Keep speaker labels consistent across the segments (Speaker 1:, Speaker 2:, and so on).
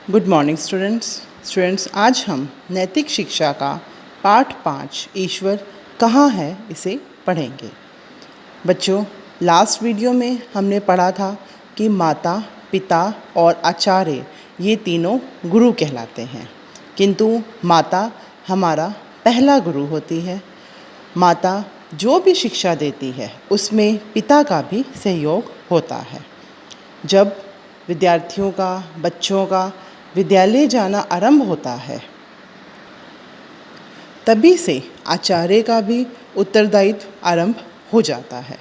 Speaker 1: Good morning students. आज हम नैतिक शिक्षा का पाठ 5 ईश्वर कहाँ है इसे पढ़ेंगे। बच्चों, लास्ट वीडियो में हमने पढ़ा था कि माता, पिता और आचार्य ये तीनों गुरु कहलाते हैं, किंतु माता हमारा पहला गुरु होती है। माता जो भी शिक्षा देती है उसमें पिता का भी सहयोग होता है। जब विद्यार्थियों का, बच्चों का विद्यालय जाना आरंभ होता है, तभी से आचार्य का भी उत्तरदायित्व आरंभ हो जाता है।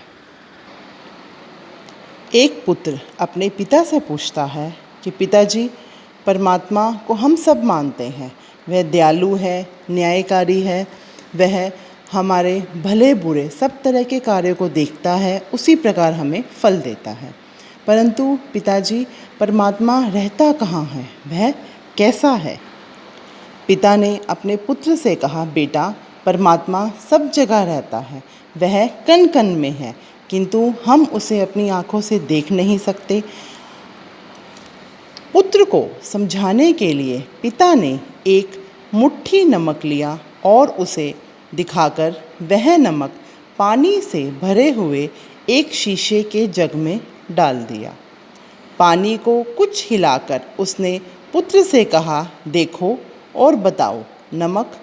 Speaker 1: एक पुत्र अपने पिता से पूछता है कि पिताजी, परमात्मा को हम सब मानते हैं, वह दयालु है, न्यायकारी है, वह हमारे भले बुरे सब तरह के कार्यों को देखता है, उसी प्रकार हमें फल देता है। परंतु पिताजी, परमात्मा रहता कहाँ है, वह कैसा है? पिता ने अपने पुत्र से कहा, बेटा, परमात्मा सब जगह रहता है, वह कण कण में है, किंतु हम उसे अपनी आँखों से देख नहीं सकते। पुत्र को समझाने के लिए पिता ने एक मुट्ठी नमक लिया और उसे दिखाकर वह नमक पानी से भरे हुए एक शीशे के जग में डाल दिया। पानी को कुछ हिलाकर उसने पुत्र से कहा, देखो और बताओ नमक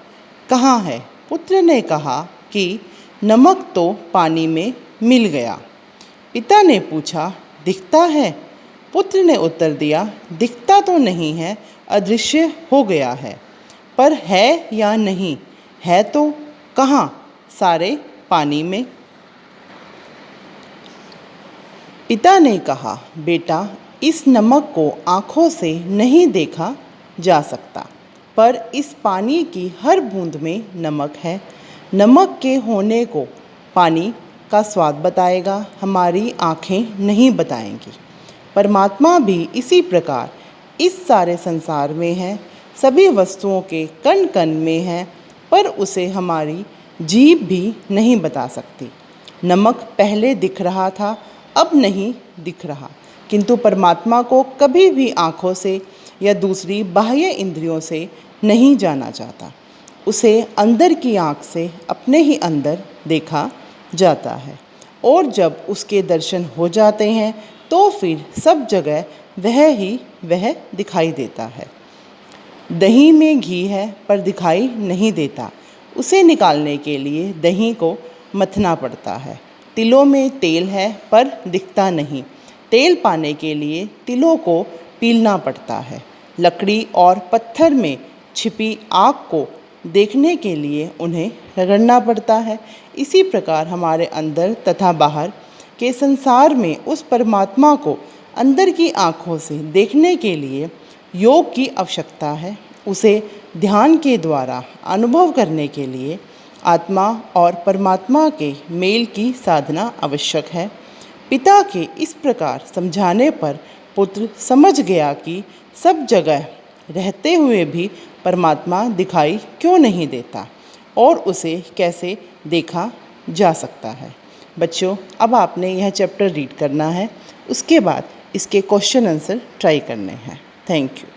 Speaker 1: कहाँ है? पुत्र ने कहा कि नमक तो पानी में मिल गया। पिता ने पूछा, दिखता है? पुत्र ने उत्तर दिया, दिखता तो नहीं है, अदृश्य हो गया है। पर है या नहीं? है तो कहाँ? सारे पानी में। पिता ने कहा, बेटा, इस नमक को आँखों से नहीं देखा जा सकता, पर इस पानी की हर बूंद में नमक है। नमक के होने को पानी का स्वाद बताएगा, हमारी आँखें नहीं बताएंगी। परमात्मा भी इसी प्रकार इस सारे संसार में है, सभी वस्तुओं के कण कण में है, पर उसे हमारी जीभ भी नहीं बता सकती। नमक पहले दिख रहा था, अब नहीं दिख रहा, किंतु परमात्मा को कभी भी आँखों से या दूसरी बाह्य इंद्रियों से नहीं जाना जाता। उसे अंदर की आँख से अपने ही अंदर देखा जाता है, और जब उसके दर्शन हो जाते हैं तो फिर सब जगह वह दिखाई देता है। दही में घी है पर दिखाई नहीं देता, उसे निकालने के लिए दही को मथना पड़ता है। तिलों में तेल है पर दिखता नहीं, तेल पाने के लिए तिलों को पीलना पड़ता है। लकड़ी और पत्थर में छिपी आग को देखने के लिए उन्हें रगड़ना पड़ता है। इसी प्रकार हमारे अंदर तथा बाहर के संसार में उस परमात्मा को अंदर की आँखों से देखने के लिए योग की आवश्यकता है। उसे ध्यान के द्वारा अनुभव करने के लिए आत्मा और परमात्मा के मेल की साधना आवश्यक है। पिता के इस प्रकार समझाने पर पुत्र समझ गया कि सब जगह रहते हुए भी परमात्मा दिखाई क्यों नहीं देता और उसे कैसे देखा जा सकता है। बच्चों, अब आपने यह चैप्टर रीड करना है, उसके बाद इसके क्वेश्चन आंसर ट्राई करने हैं। Thank you.